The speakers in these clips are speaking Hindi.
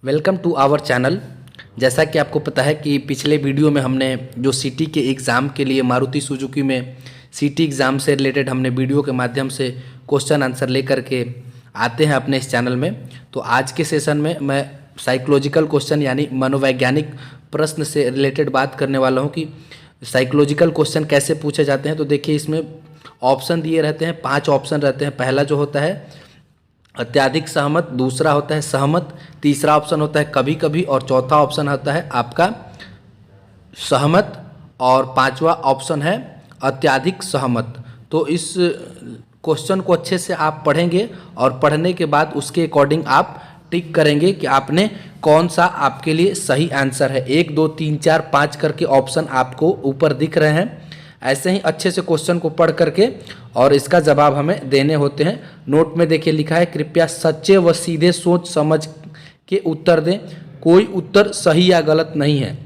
Welcome to our channel. जैसा कि आपको पता है कि पिछले वीडियो में हमने जो सिटी के एग्ज़ाम के लिए मारुति सुजुकी में सिटी एग्ज़ाम से रिलेटेड हमने वीडियो के माध्यम से क्वेश्चन आंसर लेकर के आते हैं अपने इस चैनल में। तो आज के सेशन में मैं साइकोलॉजिकल क्वेश्चन यानी मनोवैज्ञानिक प्रश्न से रिलेटेड बात करने वाला हूँ कि साइकोलॉजिकल क्वेश्चन कैसे पूछे जाते हैं। तो देखिए, इसमें ऑप्शन दिए रहते हैं, 5 ऑप्शन रहते हैं। पहला जो होता है अत्याधिक सहमत, दूसरा होता है सहमत, तीसरा ऑप्शन होता है कभी कभी और चौथा ऑप्शन होता है आपका सहमत और पांचवा ऑप्शन है अत्याधिक सहमत। तो इस क्वेश्चन को अच्छे से आप पढ़ेंगे और पढ़ने के बाद उसके अकॉर्डिंग आप टिक करेंगे कि आपने कौन सा आपके लिए सही आंसर है। 1 2 3 4 5 करके ऑप्शन आपको ऊपर दिख रहे हैं। ऐसे ही अच्छे से क्वेश्चन को पढ़ करके और इसका जवाब हमें देने होते हैं। नोट में देखिए लिखा है, कृपया सच्चे व सीधे सोच समझ के उत्तर दें, कोई उत्तर सही या गलत नहीं है।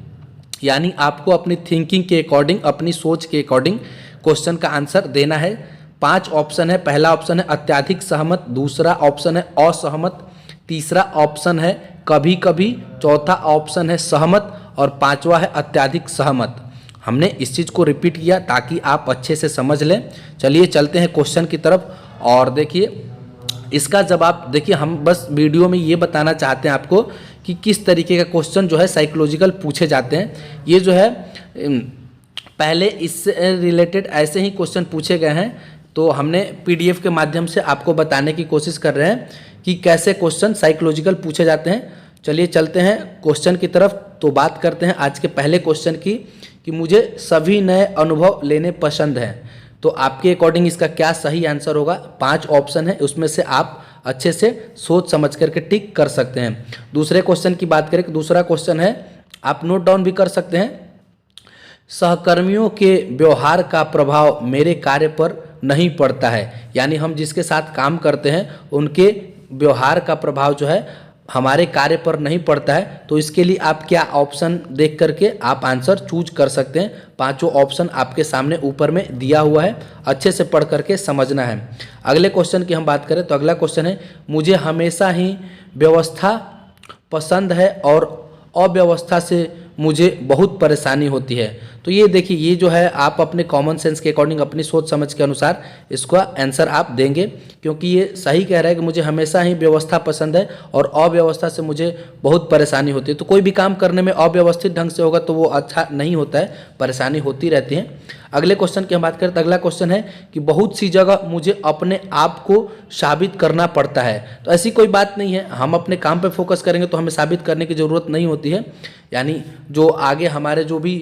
यानी आपको अपनी थिंकिंग के अकॉर्डिंग, अपनी सोच के अकॉर्डिंग क्वेश्चन का आंसर देना है। 5 ऑप्शन है। पहला ऑप्शन है अत्याधिक सहमत, दूसरा ऑप्शन है असहमत, तीसरा ऑप्शन है कभी कभी, चौथा ऑप्शन है सहमत और पांचवा है अत्याधिक सहमत। हमने इस चीज़ को रिपीट किया ताकि आप अच्छे से समझ लें। चलिए चलते हैं क्वेश्चन की तरफ और देखिए इसका जवाब। देखिए, हम बस वीडियो में ये बताना चाहते हैं आपको कि किस तरीके का क्वेश्चन जो है साइकोलॉजिकल पूछे जाते हैं। ये जो है पहले इससे रिलेटेड ऐसे ही क्वेश्चन पूछे गए हैं, तो हमने पीडीएफ के माध्यम से आपको बताने की कोशिश कर रहे हैं कि कैसे क्वेश्चन साइकोलॉजिकल पूछे जाते हैं। चलिए चलते हैं क्वेश्चन की तरफ। तो बात करते हैं आज के पहले क्वेश्चन की कि मुझे सभी नए अनुभव लेने पसंद हैं। तो आपके अकॉर्डिंग इसका क्या सही आंसर होगा। 5 ऑप्शन है, उसमें से आप अच्छे से सोच समझ करके टिक कर सकते हैं। दूसरे क्वेश्चन की बात करें, दूसरा क्वेश्चन है, आप नोट डाउन भी कर सकते हैं। सहकर्मियों के व्यवहार का प्रभाव मेरे कार्य पर नहीं पड़ता है। यानी हम जिसके साथ काम करते हैं उनके व्यवहार का प्रभाव जो है हमारे कार्य पर नहीं पड़ता है। तो इसके लिए आप क्या ऑप्शन देख करके आप आंसर चूज कर सकते हैं। 5 ऑप्शन आपके सामने ऊपर में दिया हुआ है, अच्छे से पढ़ करके समझना है। अगले क्वेश्चन की हम बात करें तो अगला क्वेश्चन है, मुझे हमेशा ही व्यवस्था पसंद है और अव्यवस्था से मुझे बहुत परेशानी होती है। तो ये देखिए, ये जो है आप अपने कॉमन सेंस के अकॉर्डिंग, अपनी सोच समझ के अनुसार इसका आंसर आप देंगे, क्योंकि ये सही कह रहा है कि मुझे हमेशा ही व्यवस्था पसंद है और अव्यवस्था से मुझे बहुत परेशानी होती है। तो कोई भी काम करने में अव्यवस्थित ढंग से होगा तो वो अच्छा नहीं होता है, परेशानी होती रहती है। अगले क्वेश्चन की हम बात करें तो अगला क्वेश्चन है कि बहुत सी जगह मुझे अपने आप को साबित करना पड़ता है। तो ऐसी कोई बात नहीं है, हम अपने काम पे फोकस करेंगे तो हमें साबित करने की ज़रूरत नहीं होती है। यानी जो आगे हमारे जो भी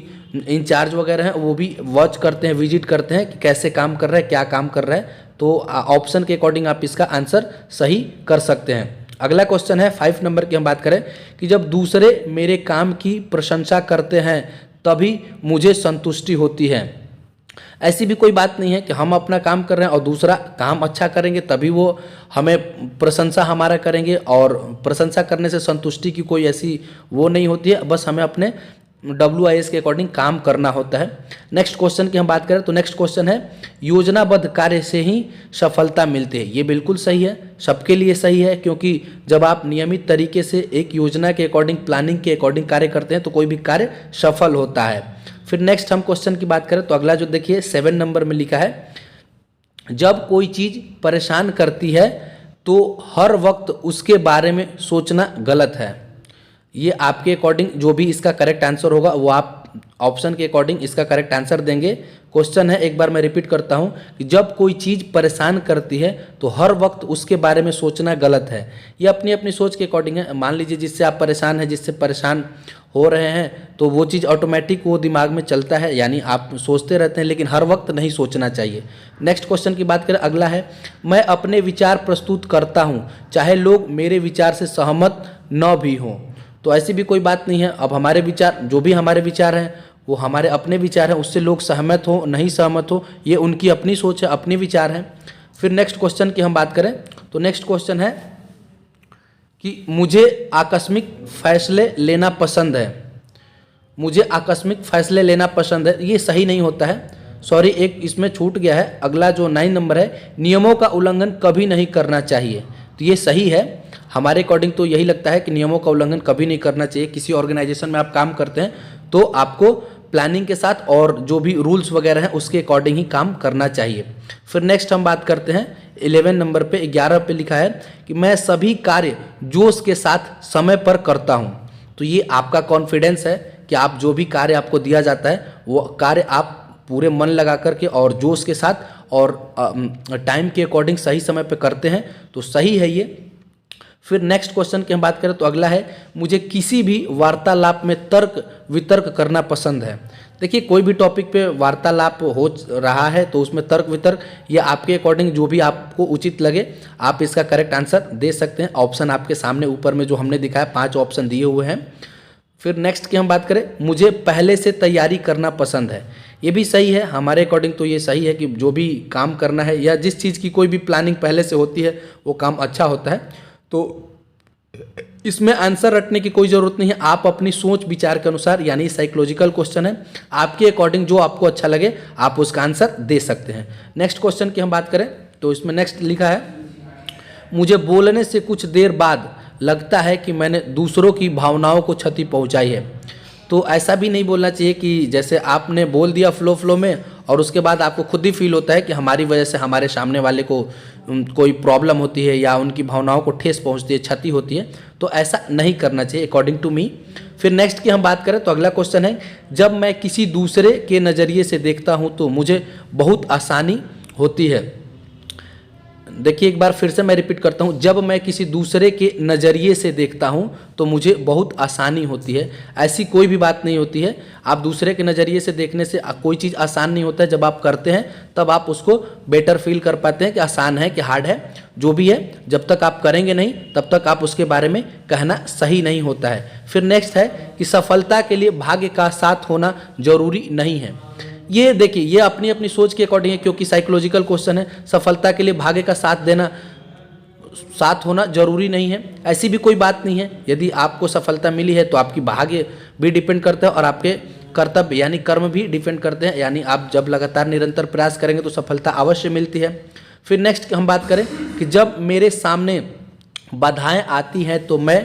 इंचार्ज वगैरह हैं वो भी वॉच करते हैं, विजिट करते हैं कि कैसे काम कर रहा है, क्या काम कर रहा है। तो ऑप्शन के अकॉर्डिंग आप इसका आंसर सही कर सकते हैं। अगला क्वेश्चन है 5 नंबर की हम बात करें कि जब दूसरे मेरे काम की प्रशंसा करते हैं तभी मुझे संतुष्टि होती है। ऐसी भी कोई बात नहीं है कि हम अपना काम कर रहे हैं और दूसरा काम अच्छा करेंगे तभी वो हमें प्रशंसा हमारा करेंगे, और प्रशंसा करने से संतुष्टि की कोई ऐसी वो नहीं होती है। बस हमें अपने WIS के अकॉर्डिंग काम करना होता है। नेक्स्ट क्वेश्चन की हम बात करें तो नेक्स्ट क्वेश्चन है, योजनाबद्ध कार्य से ही सफलता मिलती है। ये बिल्कुल सही है, सबके लिए सही है, क्योंकि जब आप नियमित तरीके से एक योजना के अकॉर्डिंग, प्लानिंग के अकॉर्डिंग कार्य करते हैं तो कोई भी कार्य सफल होता है। फिर नेक्स्ट हम क्वेश्चन की बात करें तो अगला जो देखिए 7 नंबर में लिखा है, जब कोई चीज़ परेशान करती है तो हर वक्त उसके बारे में सोचना गलत है। ये आपके अकॉर्डिंग जो भी इसका करेक्ट आंसर होगा वो आप ऑप्शन के अकॉर्डिंग इसका करेक्ट आंसर देंगे। क्वेश्चन है, एक बार मैं रिपीट करता हूँ कि जब कोई चीज़ परेशान करती है तो हर वक्त उसके बारे में सोचना गलत है। ये अपनी अपनी सोच के अकॉर्डिंग है। मान लीजिए जिससे आप परेशान हैं, जिससे परेशान हो रहे हैं, तो वो चीज़ ऑटोमेटिक वो दिमाग में चलता है, यानी आप सोचते रहते हैं, लेकिन हर वक्त नहीं सोचना चाहिए। नेक्स्ट क्वेश्चन की बात करें, अगला है, मैं अपने विचार प्रस्तुत करता हूँ चाहे लोग मेरे विचार से सहमत न भी हों। तो ऐसी भी कोई बात नहीं है। अब हमारे विचार, जो भी हमारे विचार हैं वो हमारे अपने विचार हैं, उससे लोग सहमत हो नहीं सहमत हो ये उनकी अपनी सोच है, अपने विचार हैं। फिर नेक्स्ट क्वेश्चन की हम बात करें तो नेक्स्ट क्वेश्चन है कि मुझे आकस्मिक फैसले लेना पसंद है। मुझे आकस्मिक फैसले लेना पसंद है, ये सही नहीं होता है, सॉरी, एक इसमें छूट गया है। अगला जो 9 नंबर है, नियमों का उल्लंघन कभी नहीं करना चाहिए। तो ये सही है हमारे अकॉर्डिंग। तो यही लगता है कि नियमों का उल्लंघन कभी नहीं करना चाहिए। किसी ऑर्गेनाइजेशन में आप काम करते हैं तो आपको प्लानिंग के साथ और जो भी रूल्स वगैरह हैं उसके अकॉर्डिंग ही काम करना चाहिए। फिर नेक्स्ट हम बात करते हैं 11 नंबर पे, 11 पे लिखा है कि मैं सभी कार्य जोश के साथ समय पर करता हूँ। तो ये आपका कॉन्फिडेंस है कि आप जो भी कार्य आपको दिया जाता है वो कार्य आप पूरे मन लगा करके और जोश के साथ और टाइम के अकॉर्डिंग सही समय पे करते हैं, तो सही है ये। फिर नेक्स्ट क्वेश्चन की हम बात करें तो अगला है, मुझे किसी भी वार्तालाप में तर्क वितर्क करना पसंद है। देखिए कोई भी टॉपिक पे वार्तालाप हो रहा है तो उसमें तर्क वितर्क या आपके अकॉर्डिंग जो भी आपको उचित लगे आप इसका करेक्ट आंसर दे सकते हैं। ऑप्शन आपके सामने ऊपर में जो हमने दिखाया 5 ऑप्शन दिए हुए हैं। फिर नेक्स्ट की हम बात करें, मुझे पहले से तैयारी करना पसंद है। ये भी सही है हमारे अकॉर्डिंग। तो ये सही है कि जो भी काम करना है या जिस चीज़ की कोई भी प्लानिंग पहले से होती है वो काम अच्छा होता है। तो इसमें आंसर रटने की कोई ज़रूरत नहीं है, आप अपनी सोच विचार के अनुसार, यानी साइकोलॉजिकल क्वेश्चन है, आपके अकॉर्डिंग जो आपको अच्छा लगे आप उसका आंसर दे सकते हैं। नेक्स्ट क्वेश्चन की हम बात करें तो इसमें नेक्स्ट लिखा है, मुझे बोलने से कुछ देर बाद लगता है कि मैंने दूसरों की भावनाओं को क्षति पहुंचाई है। तो ऐसा भी नहीं बोलना चाहिए कि जैसे आपने बोल दिया फ्लो में और उसके बाद आपको खुद ही फील होता है कि हमारी वजह से हमारे सामने वाले को कोई प्रॉब्लम होती है या उनकी भावनाओं को ठेस पहुंचती है, क्षति होती है। तो ऐसा नहीं करना चाहिए अकॉर्डिंग टू मी। फिर नेक्स्ट की हम बात करें तो अगला क्वेश्चन है, जब मैं किसी दूसरे के नज़रिए से देखता हूं तो मुझे बहुत आसानी होती है। देखिए एक बार फिर से मैं रिपीट करता हूँ, जब मैं किसी दूसरे के नज़रिए से देखता हूँ तो मुझे बहुत आसानी होती है। ऐसी कोई भी बात नहीं होती है। आप दूसरे के नज़रिए से देखने से कोई चीज़ आसान नहीं होता है। जब आप करते हैं तब आप उसको बेटर फील कर पाते हैं कि आसान है कि हार्ड है। जो भी है जब तक आप करेंगे नहीं तब तक आप उसके बारे में कहना सही नहीं होता है। फिर नेक्स्ट है कि सफलता के लिए भाग्य का साथ होना जरूरी नहीं है। ये देखिए ये अपनी अपनी सोच के अकॉर्डिंग है, क्योंकि साइकोलॉजिकल क्वेश्चन है। सफलता के लिए भाग्य का साथ होना जरूरी नहीं है, ऐसी भी कोई बात नहीं है। यदि आपको सफलता मिली है तो आपकी भाग्य भी डिपेंड करता है और आपके कर्तव्य यानी कर्म भी डिपेंड करते हैं। यानी आप जब लगातार निरंतर प्रयास करेंगे तो सफलता अवश्य मिलती है। फिर नेक्स्ट हम बात करें कि जब मेरे सामने बाधाएं आती हैं तो मैं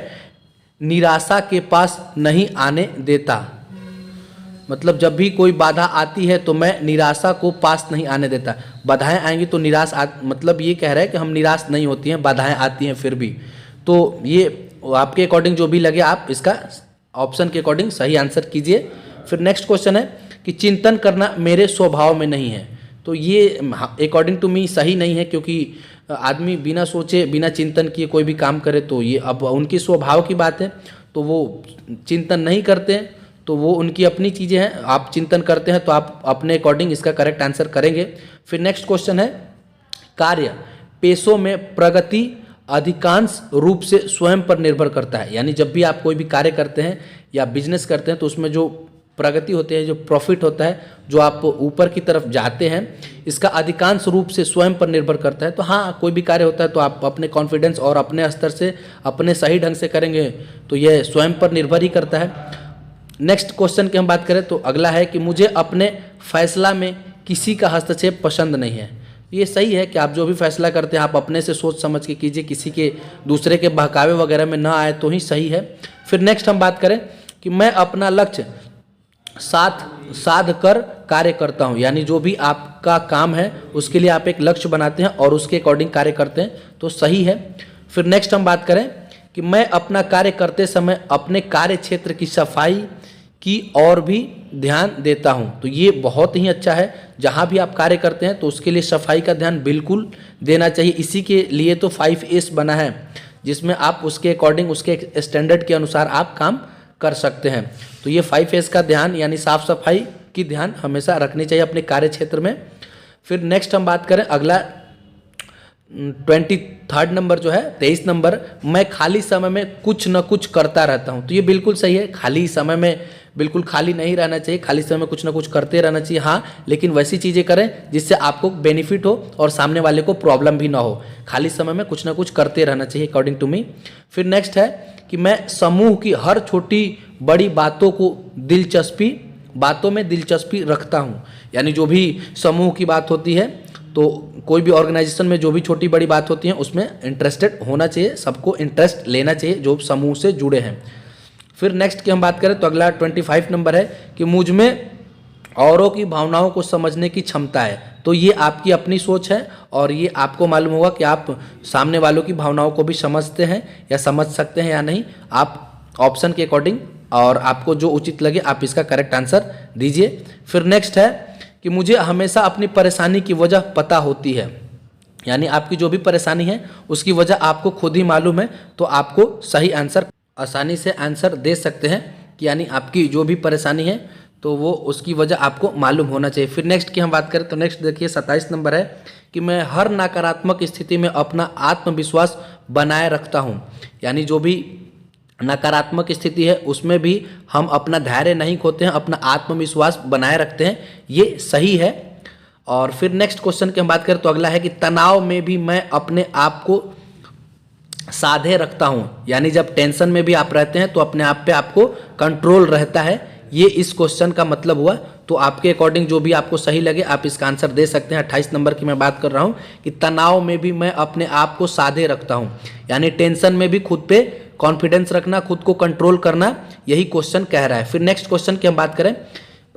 निराशा के पास नहीं आने देता। मतलब जब भी कोई बाधा आती है तो मैं निराशा को पास नहीं आने देता। बाधाएं आएंगी तो मतलब ये कह रहा है कि हम निराश नहीं होती हैं, बाधाएं आती हैं फिर भी। तो ये आपके अकॉर्डिंग जो भी लगे आप इसका ऑप्शन के अकॉर्डिंग सही आंसर कीजिए। फिर नेक्स्ट क्वेश्चन है कि चिंतन करना मेरे स्वभाव में नहीं है। तो ये अकॉर्डिंग टू मी सही नहीं है, क्योंकि आदमी बिना सोचे बिना चिंतन किए कोई भी काम करे तो ये अब उनकी स्वभाव की बात है। तो वो चिंतन नहीं करते हैं तो वो उनकी अपनी चीज़ें हैं। आप चिंतन करते हैं तो आप अपने अकॉर्डिंग इसका करेक्ट आंसर करेंगे। फिर नेक्स्ट क्वेश्चन है, कार्य पेशों में प्रगति अधिकांश रूप से स्वयं पर निर्भर करता है। यानी जब भी आप कोई भी कार्य करते हैं या बिजनेस करते हैं तो उसमें जो प्रगति होती है, जो प्रॉफिट होता है, जो आप ऊपर की तरफ जाते हैं, इसका अधिकांश रूप से स्वयं पर निर्भर करता है। तो हाँ, कोई भी कार्य होता है तो आप अपने कॉन्फिडेंस और अपने स्तर से अपने सही ढंग से करेंगे तो यह स्वयं पर निर्भर ही करता है। नेक्स्ट क्वेश्चन की हम बात करें तो अगला है कि मुझे अपने फैसला में किसी का हस्तक्षेप पसंद नहीं है। ये सही है कि आप जो भी फैसला करते हैं आप अपने से सोच समझ के कीजिए, किसी के दूसरे के बहकावे वगैरह में ना आए तो ही सही है। फिर नेक्स्ट हम बात करें कि मैं अपना लक्ष्य साध कर कार्य करता हूँ। यानी जो भी आपका काम है उसके लिए आप एक लक्ष्य बनाते हैं और उसके अकॉर्डिंग कार्य करते हैं तो सही है। फिर नेक्स्ट हम बात करें कि मैं अपना कार्य करते समय अपने कार्य क्षेत्र की सफाई की और भी ध्यान देता हूं। तो ये बहुत ही अच्छा है, जहां भी आप कार्य करते हैं तो उसके लिए सफाई का ध्यान बिल्कुल देना चाहिए। इसी के लिए तो 5S बना है, जिसमें आप उसके अकॉर्डिंग उसके स्टैंडर्ड के अनुसार आप काम कर सकते हैं। तो ये 5S का ध्यान यानी साफ सफाई की ध्यान हमेशा रखनी चाहिए अपने कार्य क्षेत्र में। फिर नेक्स्ट हम बात करें अगला 23rd नंबर जो है 23 नंबर, मैं खाली समय में कुछ न कुछ करता रहता हूँ। तो ये बिल्कुल सही है, खाली समय में बिल्कुल खाली नहीं रहना चाहिए, खाली समय में कुछ ना कुछ करते रहना चाहिए। हाँ, लेकिन वैसी चीज़ें करें जिससे आपको बेनिफिट हो और सामने वाले को प्रॉब्लम भी ना हो। खाली समय में कुछ ना कुछ करते रहना चाहिए अकॉर्डिंग टू मी। फिर नेक्स्ट है कि मैं समूह की हर छोटी बड़ी बातों में दिलचस्पी रखता हूँ। यानी जो भी समूह की बात होती है तो कोई भी ऑर्गेनाइजेशन में जो भी छोटी बड़ी बात होती है उसमें इंटरेस्टेड होना चाहिए, सबको इंटरेस्ट लेना चाहिए जो समूह से जुड़े हैं। फिर नेक्स्ट की हम बात करें तो अगला 25 नंबर है कि मुझ में औरों की भावनाओं को समझने की क्षमता है। तो ये आपकी अपनी सोच है और ये आपको मालूम होगा कि आप सामने वालों की भावनाओं को भी समझते हैं या समझ सकते हैं या नहीं। आप ऑप्शन के अकॉर्डिंग और आपको जो उचित लगे आप इसका करेक्ट आंसर दीजिए। फिर नेक्स्ट है कि मुझे हमेशा अपनी परेशानी की वजह पता होती है, यानी आपकी जो भी परेशानी है उसकी वजह आपको खुद ही मालूम है, तो आपको सही आंसर आसानी से आंसर दे सकते हैं कि यानी आपकी जो भी परेशानी है तो वो उसकी वजह आपको मालूम होना चाहिए। फिर नेक्स्ट की हम बात करें तो नेक्स्ट देखिए 27 नंबर है कि मैं हर नकारात्मक स्थिति में अपना आत्मविश्वास बनाए रखता हूँ, यानी जो भी नकारात्मक स्थिति है उसमें भी हम अपना धैर्य नहीं खोते हैं, अपना आत्मविश्वास बनाए रखते हैं, ये सही है। और फिर नेक्स्ट क्वेश्चन की हम बात करें तो अगला है कि तनाव में भी मैं अपने आप को साधे रखता हूँ, यानी जब टेंशन में भी आप रहते हैं तो अपने आप पे आपको कंट्रोल रहता है, ये इस क्वेश्चन का मतलब हुआ। तो आपके अकॉर्डिंग जो भी आपको सही लगे आप इसका आंसर दे सकते हैं। 28 नंबर की मैं बात कर रहा हूँ कि तनाव में भी मैं अपने आप को साधे रखता हूँ, यानी टेंशन में भी खुद पे कॉन्फिडेंस रखना, खुद को कंट्रोल करना, यही क्वेश्चन कह रहा है। फिर नेक्स्ट क्वेश्चन की हम बात करें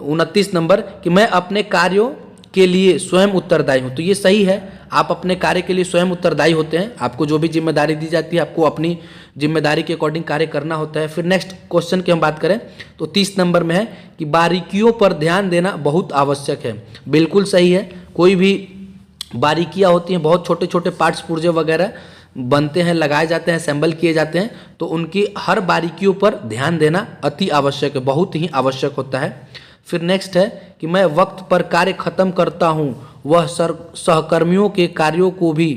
29 नंबर कि मैं अपने कार्यों के लिए स्वयं उत्तरदायी हूँ। तो ये सही है, आप अपने कार्य के लिए स्वयं उत्तरदायी होते हैं, आपको जो भी जिम्मेदारी दी जाती है आपको अपनी जिम्मेदारी के अकॉर्डिंग कार्य करना होता है। फिर नेक्स्ट क्वेश्चन की हम बात करें तो 30 नंबर में है कि बारीकियों पर ध्यान देना बहुत आवश्यक है। बिल्कुल सही है, कोई भी बारीकियाँ होती हैं, बहुत छोटे छोटे पार्ट्स पुर्जे वगैरह बनते हैं, लगाए जाते हैं, असेंबल किए जाते हैं, तो उनकी हर बारीकियों पर ध्यान देना अति आवश्यक है, बहुत ही आवश्यक होता है। फिर नेक्स्ट है कि मैं वक्त पर कार्य खत्म करता हूँ, वह सहकर्मियों के कार्यों को भी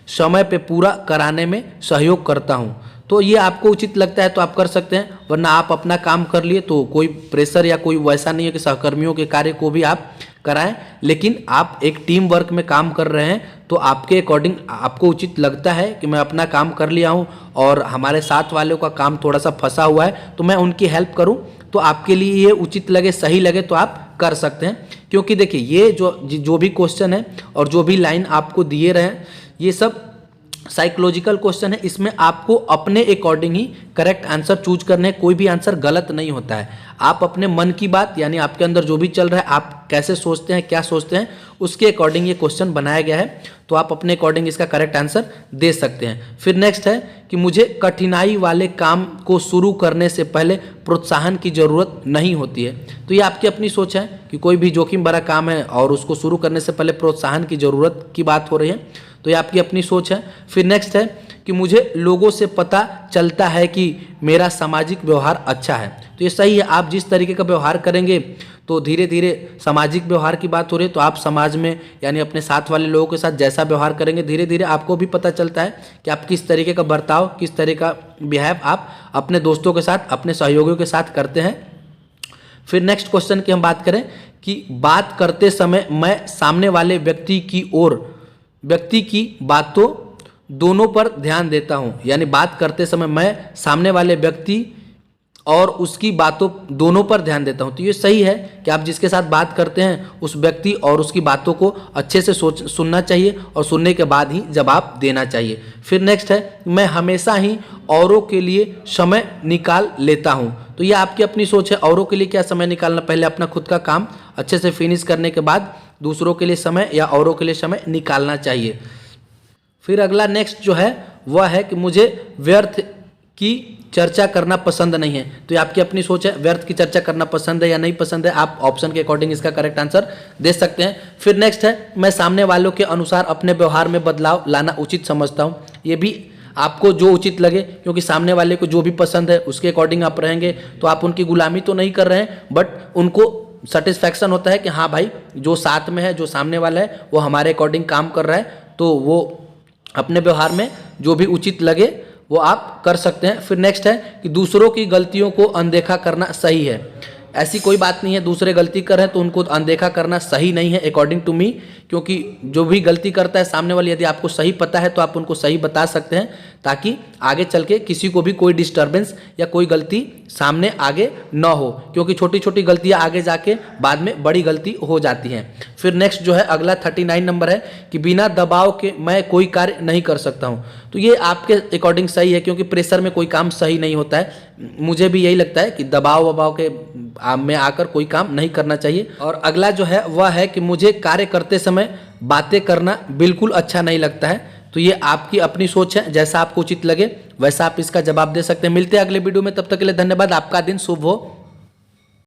समय पे पूरा कराने में सहयोग करता हूँ। तो ये आपको उचित लगता है तो आप कर सकते हैं, वरना आप अपना काम कर लिए तो कोई प्रेशर या कोई वैसा नहीं है कि सहकर्मियों के कार्य को भी आप कराएं, लेकिन आप एक टीम वर्क में काम कर रहे हैं तो आपके अकॉर्डिंग आपको उचित लगता है कि मैं अपना काम कर लिया हूं और हमारे साथ वालों का काम थोड़ा सा फंसा हुआ है तो मैं उनकी हेल्प करूं, तो आपके लिए ये उचित लगे, सही लगे तो आप कर सकते हैं। क्योंकि देखिए ये जो भी क्वेश्चन है और जो भी लाइन आपको दिए रहे हैं ये सब साइकोलॉजिकल क्वेश्चन है, इसमें आपको अपने अकॉर्डिंग ही करेक्ट आंसर चूज करने, कोई भी आंसर गलत नहीं होता है। आप अपने मन की बात यानी आपके अंदर जो भी चल रहा है, आप कैसे सोचते हैं, क्या सोचते हैं, उसके अकॉर्डिंग ये क्वेश्चन बनाया गया है, तो आप अपने अकॉर्डिंग इसका करेक्ट आंसर दे सकते हैं। फिर नेक्स्ट है कि मुझे कठिनाई वाले काम को शुरू करने से पहले प्रोत्साहन की ज़रूरत नहीं होती है। तो ये आपकी अपनी सोच है कि कोई भी जोखिम भरा काम है और उसको शुरू करने से पहले प्रोत्साहन की ज़रूरत की बात हो रही है, तो ये आपकी अपनी सोच है। फिर नेक्स्ट है कि मुझे लोगों से पता चलता है कि मेरा सामाजिक व्यवहार अच्छा है। तो ये सही है, आप जिस तरीके का व्यवहार करेंगे तो धीरे धीरे सामाजिक व्यवहार की बात हो रही है तो आप समाज में यानी अपने साथ वाले लोगों के साथ जैसा व्यवहार करेंगे धीरे धीरे आपको भी पता चलता है कि आप किस तरीके का बर्ताव, किस तरह का बिहेव आप अपने दोस्तों के साथ, अपने सहयोगियों के साथ करते हैं। फिर नेक्स्ट क्वेश्चन की हम बात करें कि बात करते समय मैं सामने वाले व्यक्ति की बातों दोनों पर ध्यान देता हूं, यानी बात करते समय मैं सामने वाले व्यक्ति और उसकी बातों दोनों पर ध्यान देता हूं। तो ये सही है कि आप जिसके साथ बात करते हैं उस व्यक्ति और उसकी बातों को अच्छे से सुनना चाहिए और सुनने के बाद ही जवाब देना चाहिए। फिर नेक्स्ट है मैं हमेशा ही औरों के लिए समय निकाल लेता हूं। तो ये आपकी अपनी सोच है, औरों के लिए क्या समय निकालना, पहले अपना खुद का काम अच्छे से फिनिश करने के बाद दूसरों के लिए समय या औरों के लिए समय निकालना चाहिए। फिर अगला नेक्स्ट जो है वह है कि मुझे व्यर्थ की चर्चा करना पसंद नहीं है। तो ये आपकी अपनी सोच है, व्यर्थ की चर्चा करना पसंद है या नहीं पसंद है, आप ऑप्शन के अकॉर्डिंग इसका करेक्ट आंसर दे सकते हैं। फिर नेक्स्ट है मैं सामने वालों के अनुसार अपने व्यवहार में बदलाव लाना उचित समझता हूँ। ये भी आपको जो उचित लगे, क्योंकि सामने वाले को जो भी पसंद है उसके अकॉर्डिंग आप रहेंगे तो आप उनकी गुलामी तो नहीं कर रहे हैं, बट उनको सेटिस्फैक्शन होता है कि हाँ भाई जो साथ में है, जो सामने वाला है वो हमारे अकॉर्डिंग काम कर रहा है, तो वो अपने व्यवहार में जो भी उचित लगे वो आप कर सकते हैं। फिर नेक्स्ट है कि दूसरों की गलतियों को अनदेखा करना सही है, ऐसी कोई बात नहीं है, दूसरे गलती कर रहे हैं तो उनको अनदेखा करना सही नहीं है अकॉर्डिंग टू मी, क्योंकि जो भी गलती करता है सामने वाले, यदि आपको सही पता है तो आप उनको सही बता सकते हैं, ताकि आगे चल के किसी को भी कोई डिस्टर्बेंस या कोई गलती सामने आगे न हो, क्योंकि छोटी छोटी गलतियां आगे जाके बाद में बड़ी गलती हो जाती हैं। फिर नेक्स्ट जो है अगला 39 नंबर है कि बिना दबाव के मैं कोई कार्य नहीं कर सकता हूं। तो ये आपके अकॉर्डिंग सही है, क्योंकि प्रेशर में कोई काम सही नहीं होता है। मुझे भी यही लगता है कि दबाव वबाव के में आकर कोई काम नहीं करना चाहिए। और अगला जो है वह है कि मुझे कार्य करते समय बातें करना बिल्कुल अच्छा नहीं लगता है। तो ये आपकी अपनी सोच है, जैसा आपको उचित लगे वैसा आप इसका जवाब दे सकते हैं। मिलते हैं अगले वीडियो में, तब तक के लिए धन्यवाद। आपका दिन शुभ हो।